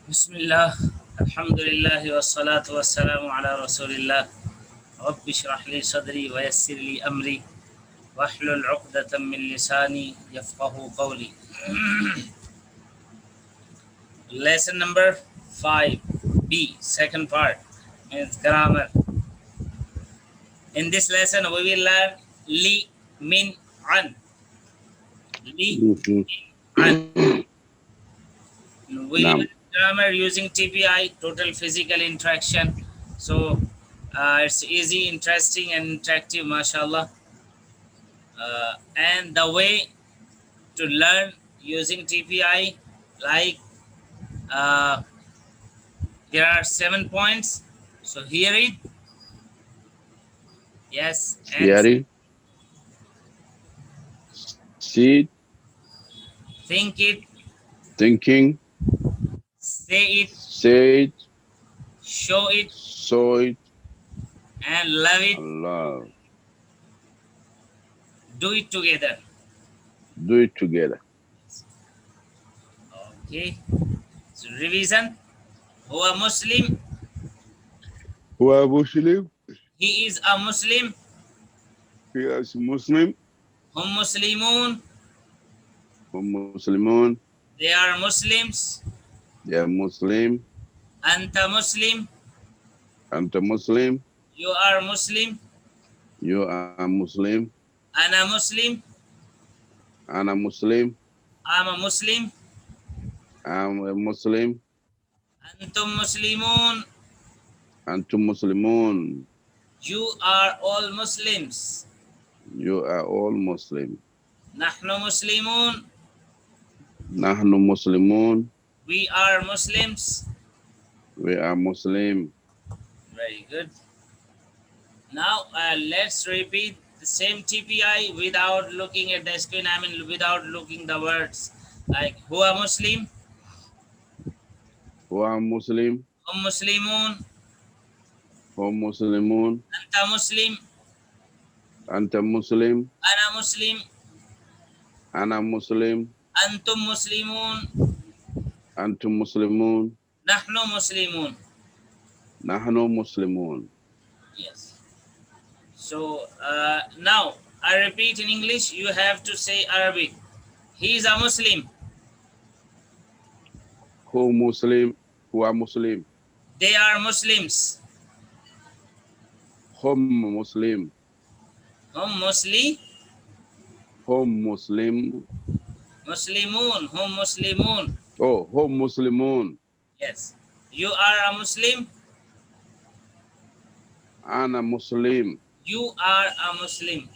بسم الله الحمد لله والصلاة والسلام على رسول الله رب اشرح لي صدري ويسر لي أمري واحلل عقدة من لساني يفقه قولي. Lesson number 5B, second part, means grammar. In this lesson we will learn li, min, an. Li, min, an. We learn grammar using TPI, total physical interaction. So it's easy, interesting and interactive, mashallah. And the way to learn using TPI, like there are 7 points. So hear it. Yes. Hear it. See it. Think it. Thinking. Say it. Say it. Show it. Show it. And love it. Love. Do it together. Do it together. Okay. So revision. Huwa Muslim. Huwa Muslim. He is a Muslim. He is Muslim. Hum Muslimun. Hum Muslimun. They are Muslims. They are Muslim. Anta Muslim. Anta Muslim. You are Muslim. You are Muslim. Ana Muslim. Ana Muslim. I'm a Muslim. I'm a Muslim. Antum Muslimun. Antum Muslimun. You are all Muslims. You are all Muslim. Nahnu Muslimun. Nahnu Muslimun. We are Muslims. We are Muslim. Very good. Now let's repeat the same TPI without looking at the screen. I mean without looking the words. Like Huwa Muslim. Huwa Muslim. Hum Muslimun. Hum Muslimun. Anta Muslim. Anta Muslim. Ana Muslim. Ana Muslim. Antum Muslimun. Antum Muslimun. Nahnu Muslimun. Nahnu Muslimun. Yes. So now I repeat in English. You have to say Arabic. He is a Muslim. Who Muslim? Who are Muslim? They are Muslims. Hum Muslim. Hum Muslim. Hum Muslim. Muslimun. Hum Muslimun. Oh, hum Muslimun. Yes. You are a Muslim. Ana Muslim. You are a Muslim.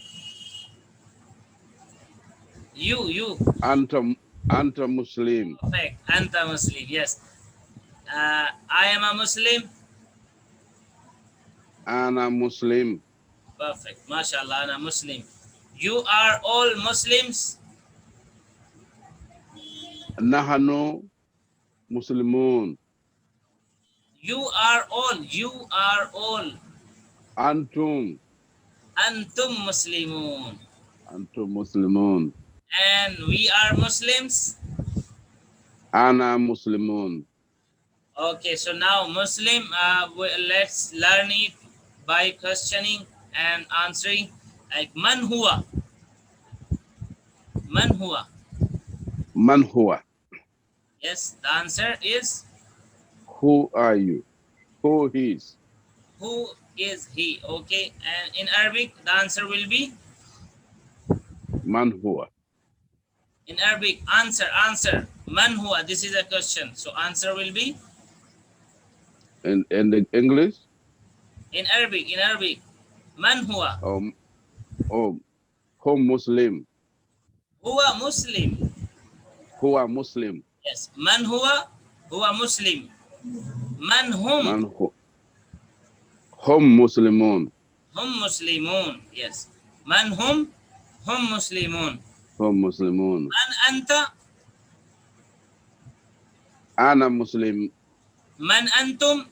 You. Anta Muslim. Perfect. Anta Muslim. Yes. I am a Muslim. Ana Muslim. Perfect. MashaAllah. Ana Muslim. You are all Muslims. Nahnu Muslimun. You are all. You are all. Antum. Antum Muslimun. Antum Muslimun. And we are Muslims. Ana Muslimun. Okay, so now Muslim, let's learn it by questioning and answering. Like man huwa? Man huwa? Man huwa? Yes, the answer is who are you? Who is? who is he? Okay, and in Arabic the answer will be Man huwa. in Arabic. Answer. Man huwa? This is a question. So answer will be In the English? in Arabic. Man huwa? Hum Muslim. Huwa Muslim. Huwa Muslim. Yes. Man huwa? Huwa Muslim. Man hum? Hum Muslimun. Hum Muslimun. Yes. Man hum? Hum Muslimun. Hum Muslimun. Man anta? Ana Muslim. Man antum?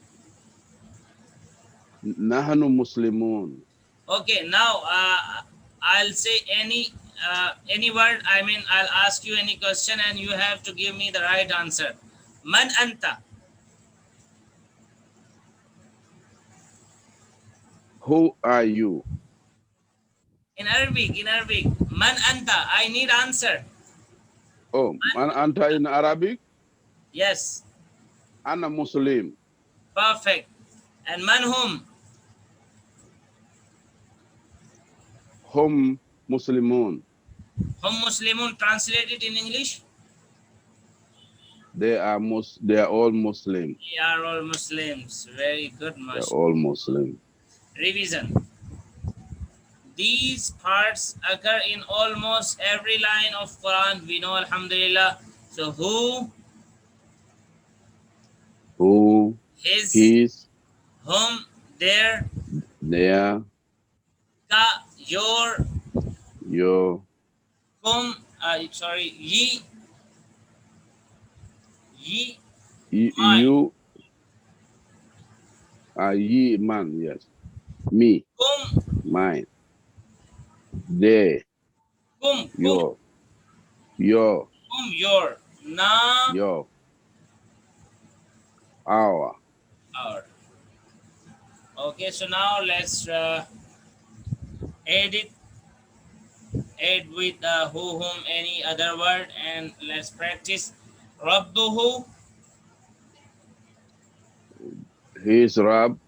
Nahnu Muslimun. Okay, now I'll say any word. I mean, I'll ask you any question and you have to give me the right answer. Man anta? Who are you? In Arabic. Man anta. I need answer. Oh, man anta in Arabic? Yes. Ana Muslim. Perfect. And man whom? Hum Muslimun. Hum Muslimun. Translate it in English. They are all Muslim. We are all Muslims. Very good, They're mashallah. all Muslim. Revision. These parts occur in almost every line of Quran. We know, alhamdulillah. So who, his, whom, their, ka, your, kum, ye, you, ye, man, yes. Me, kum, mine. They, kum, your, kum, your, na, your, our. Okay, so now let's add with who, whom, any other word, and let's practice. Rabbuhu, His Rab.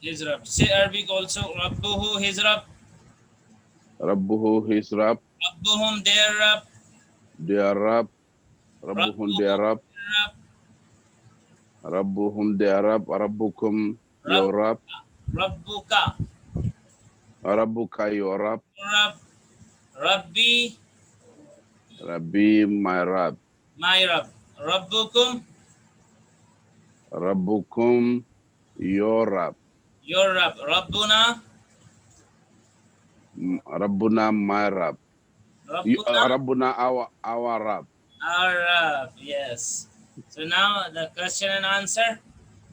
his Rabb. Say Arabic also. Rabbuhu, his Rabb. Rabbuhu, his Rab. Rabbuhum, their Rabb. Their Rab. Rabbuhum, their Rab. Rabbuhum, their Rab. Rabbukum, your Rab. Rabbuka. Rabbuka, your Rab. Rabb. Rabbi. Rabbi, my Rab. My Rabb. Rabbukum. Rabbukum, your Rab. Your Rabb. Rabbuna. Rabbuna, my Rab. Rabbuna, our Rab. Our Rabb, yes. So now the question and answer.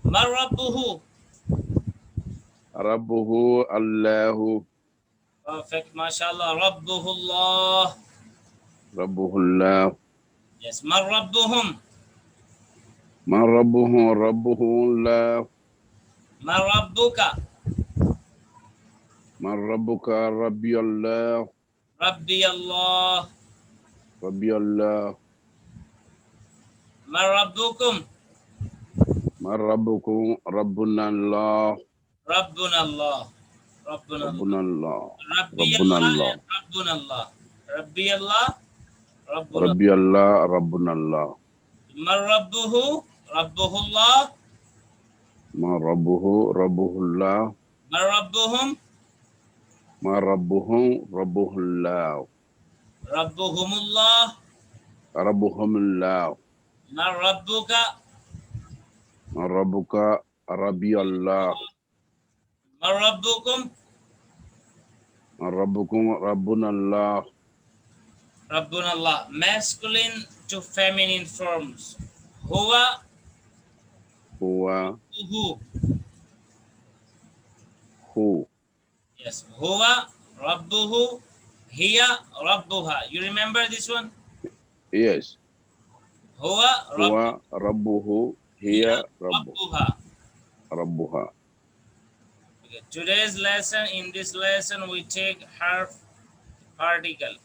Ma Rabbuhu. Rabbuhu, Allahu. Perfect, mashallah. Rabbuhu Allah. Rabbuhu Allah. Yes. Ma Rabbuhum. Ma Rabbuhu, Rabbuhu Allah. Ma Rabbuka. Ma Rabbuka, Rabbi Allah. Rabbi Allah. Rabbi Allah. Ma Rabbukum. Ma Rabbukum, Rabbuna Allah. Rabbuna Allah. Rabbuna Rabbuna Allah. Allah. Rabbi Rabbuna Allah Allah. and Rabbuna Allah. Rabbi Allah. Rabbuna. Rabbi Allah, Rabbuna Allah. Ma Rabbuhu. Rabbuhu Allah. Ma Rabbuhu, Rabbuhu Allah. Ma Rabbuhum. Ma Rabbuhum, Rabbuhu Allah. Rabbuhumullah. Rabbuhum Allah. Ma Rabbuka. Ma Rabbuka, Rabbi Allah. Ma Rabbukum. Ma Rabbukum, Rabbuna Allah. Rabbuna Allah. Masculine to feminine forms. Huwa. Huwa, Who. who. Yes. Huwa. Rabbuhu. Hiya. Rabbuha. You remember this one? Yes. Huwa. Huwa, Rabbuhu, hiya, Rabbuha. Rabbuha. Okay. Today's lesson, in this lesson, we take harf particle.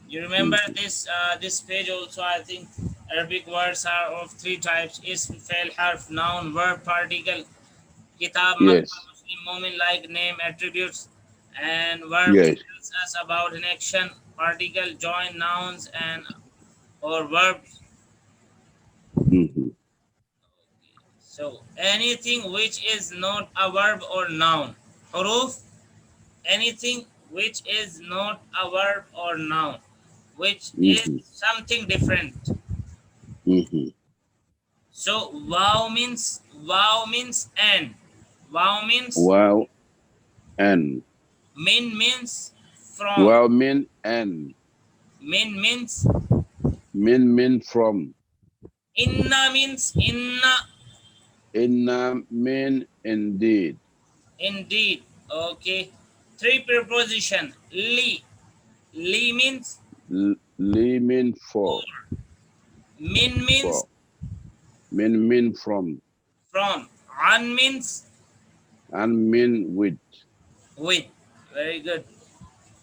You remember this this page also, I think Arabic words are of three types: ism, fail, harf, noun, verb, particle. Kitab, Yes. Muslim, Mu'min, like, name, attributes, and verb Yes. tells us about an action. Particle join nouns and or verbs. So anything which is not a verb or noun. Huruf, anything which is not a verb or noun, which is something different. So wow means and. Wow means Wow, and. min means from. Wow, mean and. Min means Mean from. inna means inna. Inna, mean indeed. Indeed. Okay. Three preposition. Li. Li means Li, mean for. min means For. Mean from. from. An means And min with. With. Very good.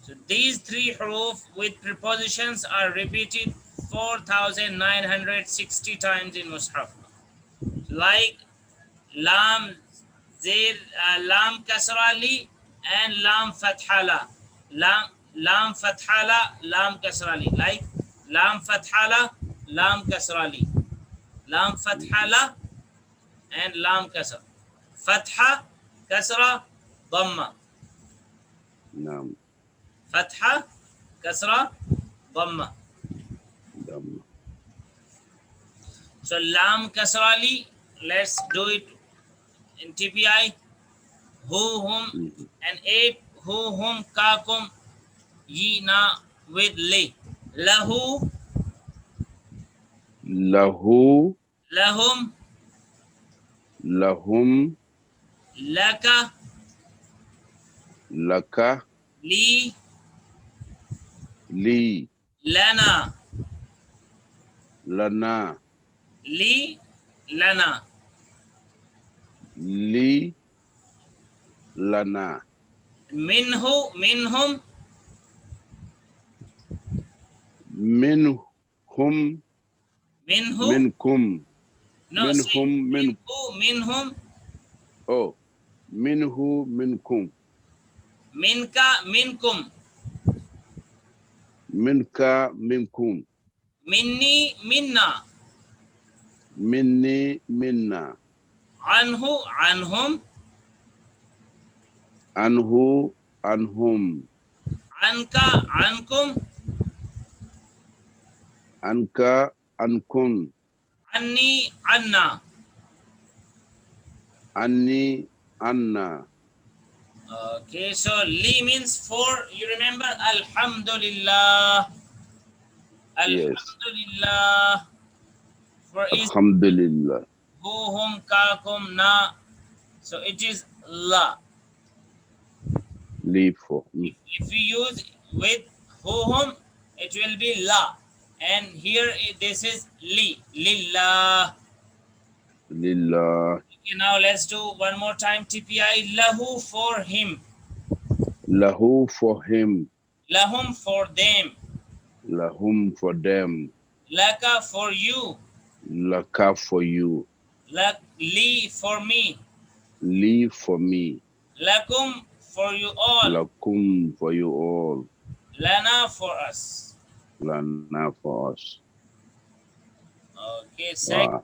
So these three huruf with prepositions are repeated 4,960 times in Mus'haf. Like lam zir, lam kasra li and lam fatha la. Lam fatha la, lam kasra li. Like lam fatha la, lam kasra li. Lam fatha la and lam kasra. Fatha, kasra, dhamma. Naam. Fatha, kasra, dhamma. Dhamma. So lam kasra li, let's do it in TPI. Who, whom, and 8. Who, whom, kakum, ye, na, with li. Lahu, Lahu, lahum, lahum, laka, laka, li, li, lana, lana, li, lana. li, lana. Minhu, minhum, Minhum, minhu. minkum. No, say Minhum, min. minhu, minhum, Oh, minhu, minkum. minka, minkum, Minka, minkum. minni, minna, Minni, minna. anhu, anhum, Anhu, anhum. anka, ankum, Anka, ankum. anni, anna. Anni, anna. Okay, so li means for, you remember, alhamdulillah. Yes. Alhamdulillah. For is Alhamdulillah. who, whom, kakum, na. So it is la. Li for. If we use with who, whom, it will be la. And here this is li, lillah. Lillah. Okay, now let's do one more time TPI. Lahu for him. Lahu for him. Lahum for them. Lahum for them. Laka for you. Laka for you. Li for me. Li for me. Lakum for you all. Lakum for you all. Lana for us. Lana for us. Okay, second. Wow.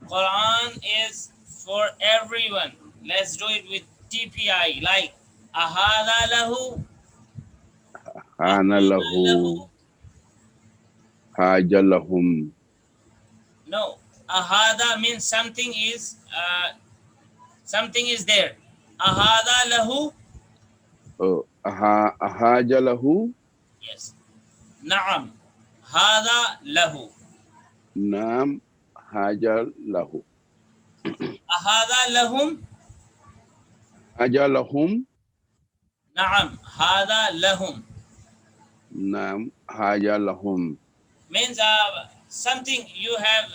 Quran is for everyone. Let's do it with TPI. Like ahada lahu. Hana lahu. Haja lahum. No, ahada means something is there. Ahada lahu. Oh, haja lahu. Yes. Naam. Hada lahu. Naam. Haja lahu. Ahada lahum. Haja lahum. Naam. Hada lahum. Naam. Haja lahum. Means something you have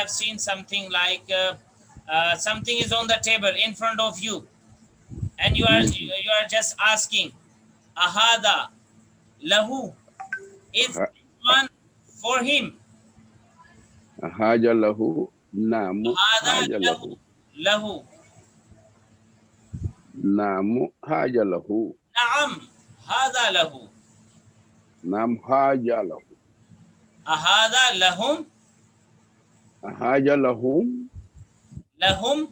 seen something like something is on the table in front of you, and you are just asking ahada lahu, is one for him. Haja lahu. Naam. Ahada Haja lahu. lahu. Naam. Haja lahu. Naam. Hada lahu. Naam. Haja lahu. Ahada lahum. Haja lahum. Lahum.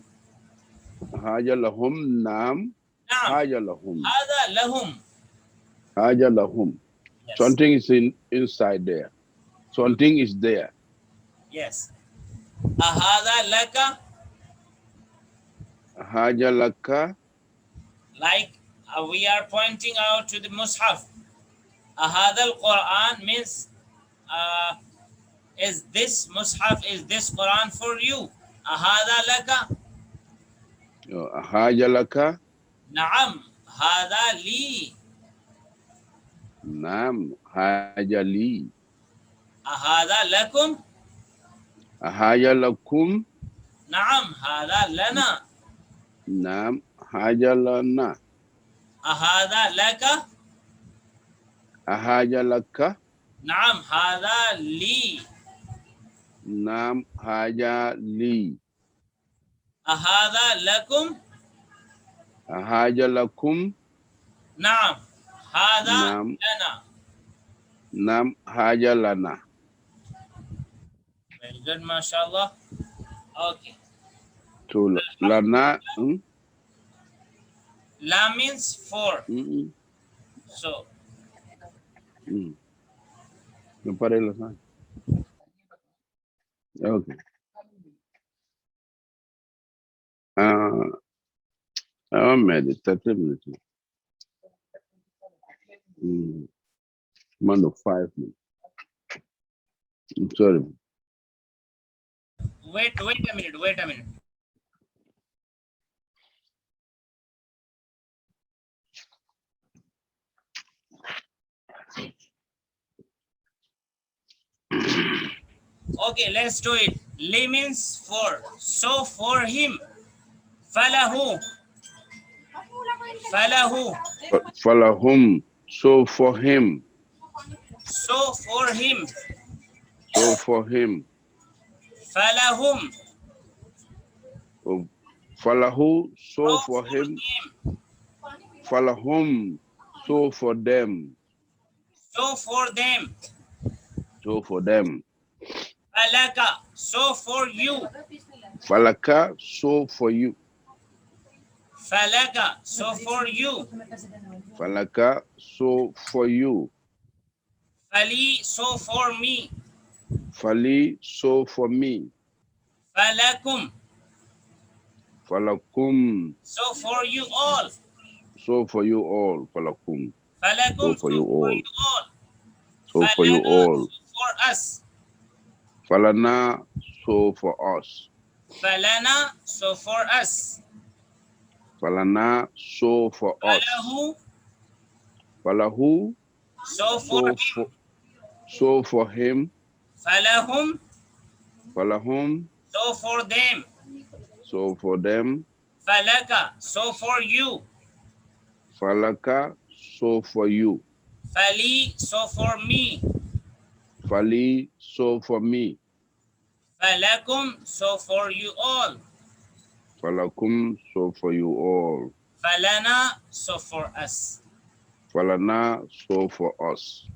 Haja lahum. Naam. Naam. Haja lahum. Hada lahum. Haja lahum. Yes. Something is inside there. Something is there. Yes. Ahada laka. Haja laka. Like we are pointing out to the Mus'haf. Ahada al-Qur'an means is this Mus'haf, is this Quran for you? Ahada laka. Haja laka. Naam. Hada li. Naam. Haja li. Ahada lakum. Haja lakum. Naam. Hada lana. Naam. Haja lana. أهذا لك؟ Ahaja laka. نعم هذا لي. Naam. Haja li. أهذا لكم؟ Ahaja lakum. نعم هذا Naam. لنا. Naam. Haja lana. Very good, mashallah. Okay. So lana. La means for. So No pare la. Okay. I'm at 30 minutes. Man of 5 minutes. I'm sorry. wait a minute. Okay, let's do it. Li means for. So for him. Falahu. Falahum. So for him. So for him. So for him. Falahum. Falahu. So for him. Falahum. So for them. So for them. So for them. Falaka. So for you. Falaka. So for you. Falaka. So for you. Falaka. So for you. Fali. So for me. Fali. So for me. Falakum. Falakum. So for you all. So for you all. Falakum. Falakum. So for you all. So for you all. For us. Falana. So for us. Falana. So for us. Falana. So for us. Falahu. Falahu. So for him. So for him. Falahum. Falahum. So for them. So for them. Falaka. So for you. Falaka. So for you. Fali. So for me. Fali. So for me. Falakum. So for you all. Falakum. So for you all. Falana. So for us. Falana. So for us.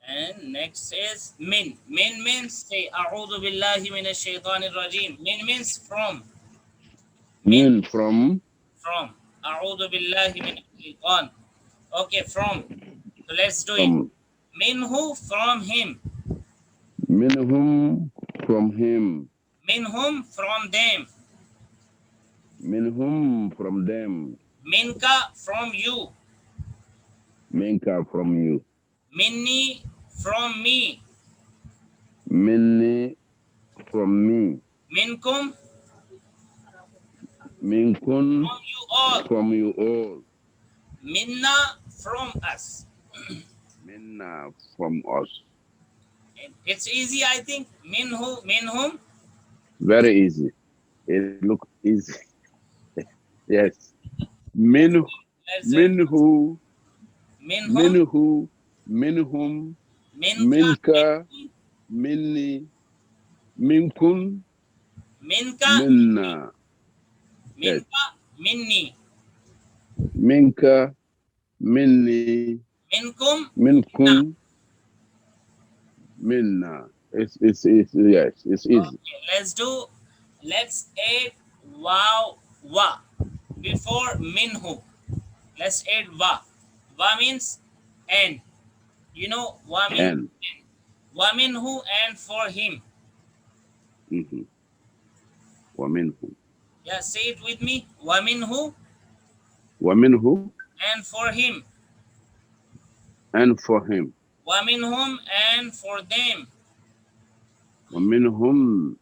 And next is min. Min means say A'udhu billahi minash shaitanir rajim. Min means from. Min from. From. A'udhu billahi minash shaitan. Okay, from. So let's do it. Minhu, from him. Minhum, from him. Minhum, from them. Minhum, from them. Minka, from you. Minka, from you. Minni, from me. Minni, from me. Minkum, Minkun, from you all. From you all. Minna, from us. Minna, from us. It's easy, I think. Minhu, minhum. Very easy. It looks easy. Yes. Minhu, minhu, minhu, minhum, minka, minni, minkun, minka, minna. minka, minni. Minka, minni, Minkum, minkum, minna. It's yes, it's easy. Okay, let's add wow, wa before minhu. Let's add wa. Wa means and. You know, wa means and. Wa minhu, and for him. Wa minhu. Yeah, say it with me. Wa minhu. Wa minhu. And for him. And for him. Wa minhum, and for them. Wa minhum,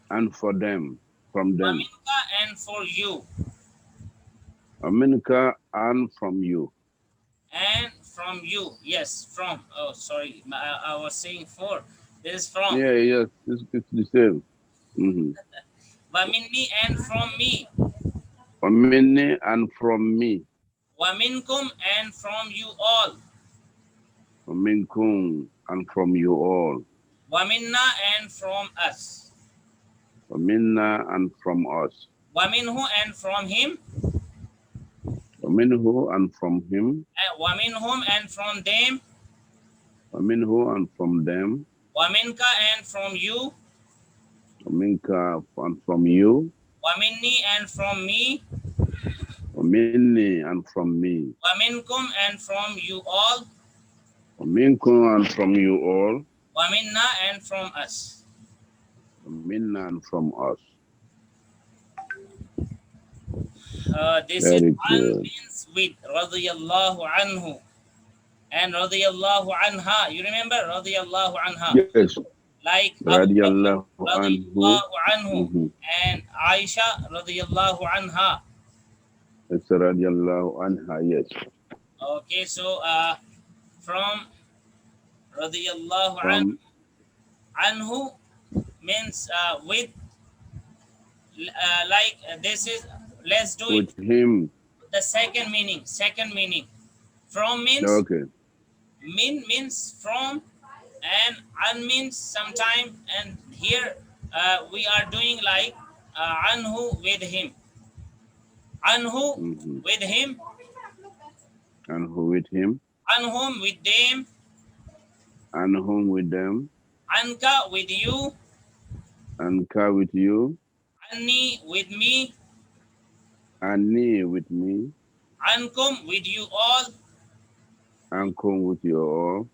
and for them. From them. Wa minka, and for you. Wa minka, and from you. And from you. Yes, from. Oh, sorry. I was saying for. This is from. Yeah, yes. It's the same. Wa minni, and from me. وَمِنِّي and from me. وَمِنْكُمْ and from you all. وَمِنْكُمْ and from you all. وَمِنَّا and from us. وَمِنَّا and from us. وَمِنْهُ and from him. وَمِنْهُ and from him. وَمِنْهُمْ and from them. وَمِنْهُ and from them. وَمِنْكَ and from you. وَمِنْكَ and from you. وَمِنِّي and from me. وَمِنِّي and from me. وَمِنْكُمْ and from you all. وَمِنْكُمْ and from you all. وَمِنَّا and from us. وَمِنَّا and from us. This Very is an good. means with radiyallahu anhu and radiyallahu anha. You remember radiyallahu anha? Yes. Like Abu Bakr Radiallahu anhu. radiyallahu anhu and Aisha radiyallahu anha. It's radiallahu anha, yes. Okay, so from radiyallahu From anhu means with like this is, let's do with it. him. The second meaning. From means Okay. min means from, and an means sometime, and here we are doing like anhu with him. Anhu with him. And who with him? Anhum with them. And whom with them? Anka with you. And ka with you? Anni with me. And ni with me? Ankum with you all. And come with you all?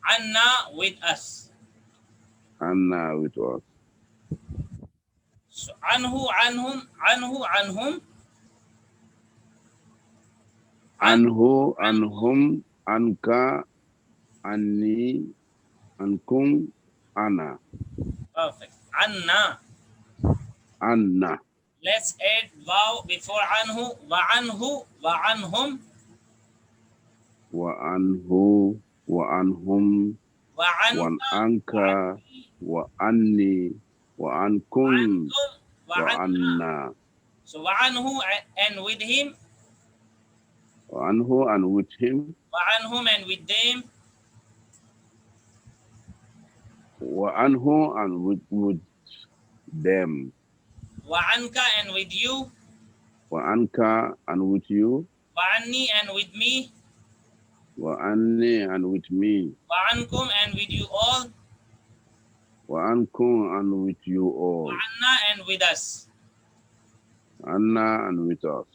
Anna with us. And now with us. So anhu, anhum, anhum. And who, and whom, and ka, and ni, and kum, Anna. Perfect. Anna. Anna. Let's add waw before anhu. Wa anhu, wa anhum. Wa anhu, wa anhum, Wa wa anka, anka, wa anni, wa ankum, wa wa anna. anna. So wa anhu and with him. Wa anhu and with him. Wa anhum and with them. Wa anhu and with them. Wa anka and with you. Wa anka and with you. Wa anni and with me. Wa anni and with me. Wa ankum and with you all. Wa ankum and with you all. Wa anna and with us. Anna and with us.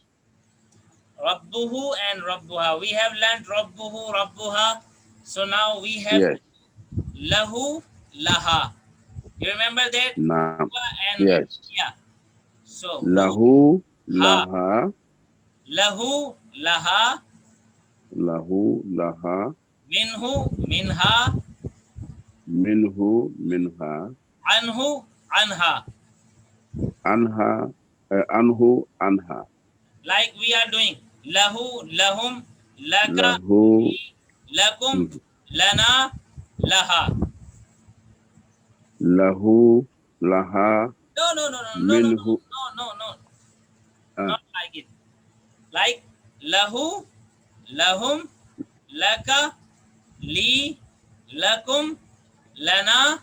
Rabbuhu and Rabbuha. We have learned Rabbuhu, Rabbuha. So now we have Yes. Lahu, Laha. You remember that? Naam. And Yes. yeah. So Lahu, Ha. laha, Lahu, Laha. lahu, laha, Minhu, Minha. minhu, minha, Anhu, Anha. anha, anhu, anha. Like we are doing Lahu, Lahum, Laka, Lahu, Lakum, Lana, Laha. lahu, laha, No. minhu. Not like it. Like Lahu, Lahum, Laka, Li, Lakum, Lana,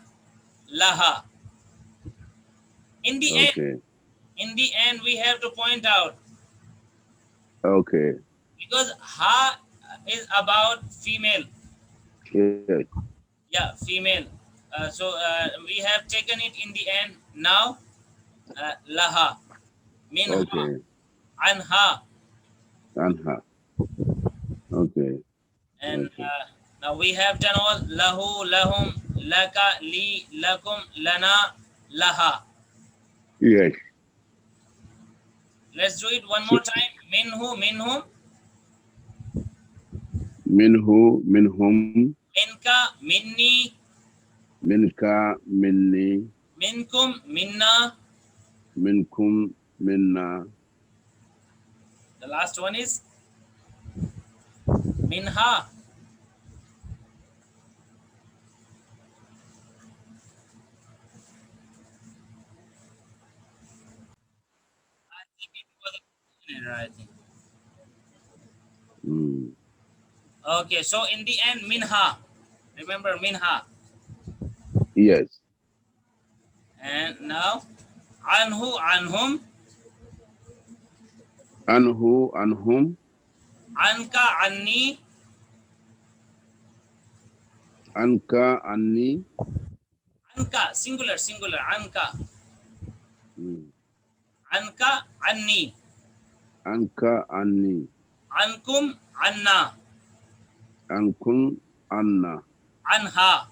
Laha. In the end, we have to point out. Okay. Because ha is about female. Yes. Yeah, female. So we have taken it in the end. Now, laha, minha, Okay. anha. Anha. Okay. And Okay. now we have done all lahu, lahum, laka, li, lakum, lana, laha. Yes. Let's do it one more time. Minhu, minhum, Minhu, minhum, minka, minni, minka, minni, minkum, minna. minkum, minna. The last one is minha. writing. Mm. Okay, so in the end, minha. Remember minha. Yes. And now, anhu, anhum, Anhu, anhum, anka, anni, anka, anni. anka, singular, singular, anka, Mm. anka, anni, Anka, anni. ankum, anna, Ankun, anna. anha.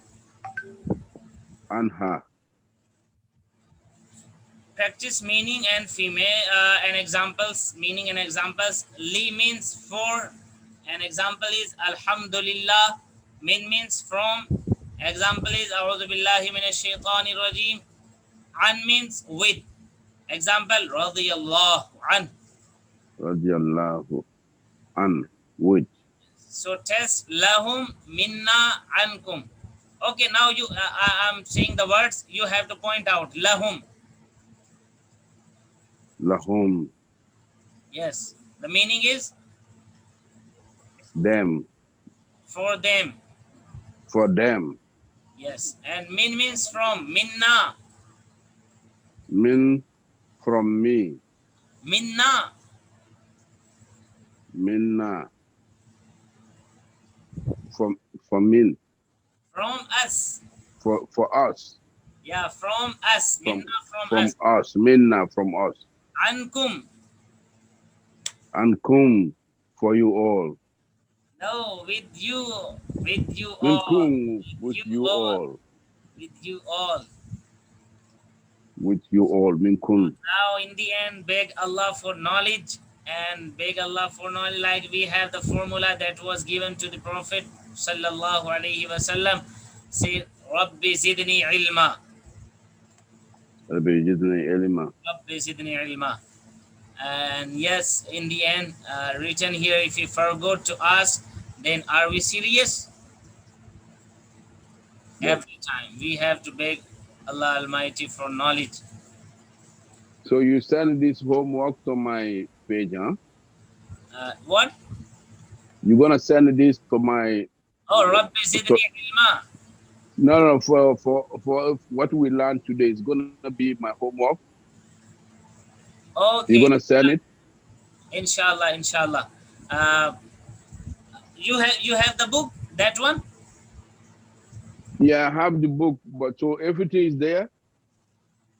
Anha. Practice meaning and female and examples. Meaning and examples. Li means for. An example is Alhamdulillah. Min means from. Example is A'udhu billahi minash shaitanir rajim. An means with. Example Radiyallahu an. Radiallahu an. Which? So test lahum minna ankum. Okay, now you I'm saying the words. You have to point out lahum. Lahum. Yes. The meaning is Them. for them. For them. Yes. And min means from. Minna. Min, from me. Minna. Minna. For min. From us. For us. Yeah, from us. Minna from us. From us. Minna, from us. Ankum. Ankum, for you all. No, with you. With you all. Minkum, with you all. With you all. With you all. Minkum. Now in the end, beg Allah for knowledge. And beg Allah for knowledge, like we have the formula that was given to the Prophet sallallahu alaihi wasallam. Say, Rabbi zidni ilma. Rabbi zidni ilma. Rabbi zidni ilma. And yes, in the end, written here, if we forgot to ask, then are we serious? Yes. Every time we have to beg Allah Almighty for knowledge. So you send this homework to my page, huh? What? You're gonna send this to my. Oh, Rabbi zidni ilma. No, for what we learned today is gonna be my homework. Okay. You're gonna send it. Inshallah, inshallah. You have the book, that one? Yeah, I have the book, but so everything is there.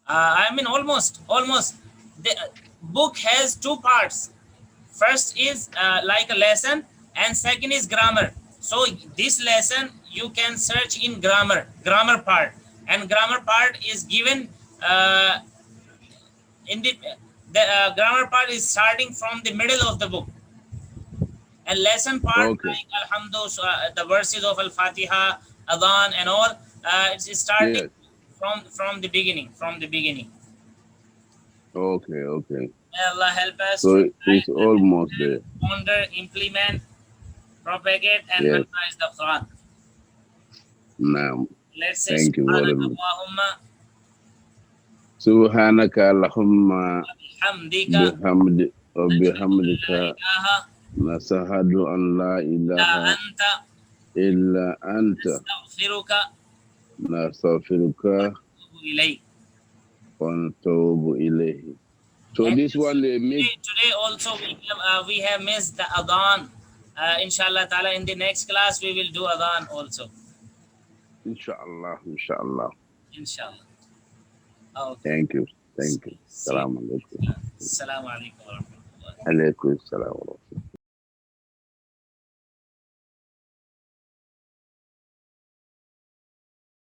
I mean, almost. The book has two parts. First is like a lesson, and second is grammar. So this lesson you can search in grammar part, and grammar part is given in the grammar part is starting from the middle of the book, and lesson part, Okay. like Alhamdulillah, the verses of Al-Fatiha, Adhan, and all, it's starting. Yes. From the beginning. Okay. May Allah help us So to it's almost there. ponder, implement, propagate, and Yes. memorize the Quran. Now, Let's say thank you very much. Allahumma Subhanaka Allahumma bihamdika bihamdika ilaha nasahadu an la illa ilaha anta illa anta nastaghfiruka nastaghfiruka wa natubu ilayk. wa natubu ilayhi. So And this one they make. Today also we have missed the Adhan. Inshallah ta'ala, in the next class we will do Adhan also. Inshallah. Inshallah. Okay. Thank you. Assalamu alaikum. Assalamu alaikum wa rahmatullahi. Alaikum assalam wa rahmatullah.